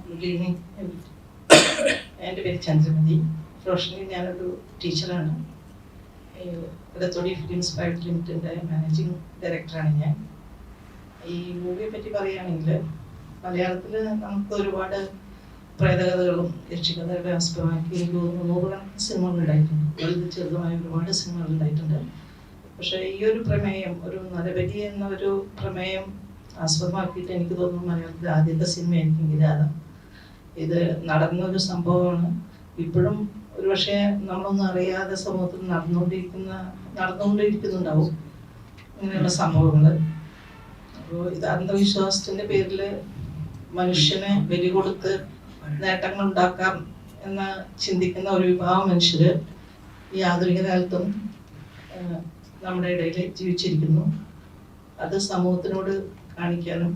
Good evening. എൻ്റെ പേര് Chandramathi. Professionally ഞാനൊരു ടീച്ചറാണ്. ഇടത്തോടി ഫിലിംസ് പ്രൈവറ്റ് ലിമിറ്റഡിൻ്റെ മാനേജിങ് ഡയറക്ടറാണ് ഞാൻ. ഈ മൂവിയെ പറ്റി പറയുകയാണെങ്കിൽ മലയാളത്തിൽ നമുക്ക് ഒരുപാട് പ്രേതകഥകളും യക്ഷികഥകളെ ആസ്പദമാക്കി എനിക്ക് തോന്നുന്നു 100 സിനിമകൾ ഉണ്ടായിട്ടുണ്ട്. വലുത് ചെറുതുമായ ഒരുപാട് സിനിമകൾ ഉണ്ടായിട്ടുണ്ട്. പക്ഷേ ഈ ഒരു പ്രമേയം, ഒരു നരബലി എന്ന ഒരു പ്രമേയം ആസ്പദമാക്കിയിട്ട് എനിക്ക് തോന്നുന്നു മലയാളത്തിലെ ആദ്യത്തെ സിനിമയായിരിക്കും കിരാതം. ഇത് നടന്നൊരു സംഭവമാണ്. ഇപ്പോഴും ഒരുപക്ഷെ നമ്മളൊന്നും അറിയാതെ സമൂഹത്തിൽ നടന്നുകൊണ്ടിരിക്കുന്നുണ്ടാവും ഇങ്ങനെയുള്ള സംഭവങ്ങൾ. അപ്പോൾ ഇത് അന്ധവിശ്വാസത്തിൻ്റെ പേരിൽ മനുഷ്യനെ ബലി കൊടുത്ത് നേട്ടങ്ങൾ ഉണ്ടാക്കാം എന്ന് ചിന്തിക്കുന്ന ഒരു വിഭാഗം മനുഷ്യർ ഈ ആധുനിക കാലത്തും നമ്മുടെ ഇടയിൽ ജീവിച്ചിരിക്കുന്നു. അത് സമൂഹത്തിനോട് കാണിക്കാനും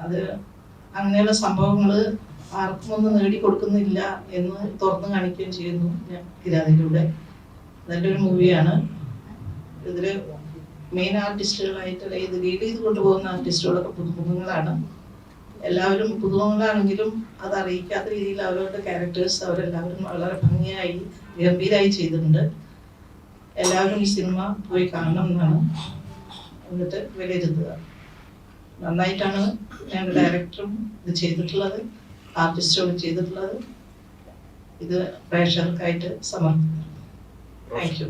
അത് അങ്ങനെയുള്ള സംഭവങ്ങൾ ആർക്കും ഒന്നും നേടിക്കൊടുക്കുന്നില്ല എന്ന് തുറന്നു കാണിക്കുകയും ചെയ്യുന്നു ഞാൻ കിരാതയിലൂടെ. നല്ലൊരു മൂവിയാണ്. ഇതിൽ മെയിൻ ആർട്ടിസ്റ്റുകളായിട്ടുള്ള ഇത് ലീഡ് ചെയ്ത് കൊണ്ടുപോകുന്ന ആർട്ടിസ്റ്റുകളൊക്കെ പുതുമുഖങ്ങളാണ്. എല്ലാവരും പുതുമുഖങ്ങളാണെങ്കിലും അത് അറിയിക്കാത്ത രീതിയിൽ അവരുടെ ക്യാരക്ടേഴ്സ് അവരെല്ലാവരും വളരെ ഭംഗിയായി ഗംഭീരമായി ചെയ്തിട്ടുണ്ട്. എല്ലാവരും ഈ സിനിമ പോയി കാണണം എന്നാണ്, എന്നിട്ട് വിലയിരുത്തുക. നന്നായിട്ടാണ് ഞങ്ങളുടെ ഡയറക്ടറും ഇത് ചെയ്തിട്ടുള്ളത്, ആർട്ടിസ്റ്റുകളും ചെയ്തിട്ടുള്ളത്. ഇത് പ്രേക്ഷകർക്കായിട്ട് സമർപ്പിക്കുന്നു. Thank you.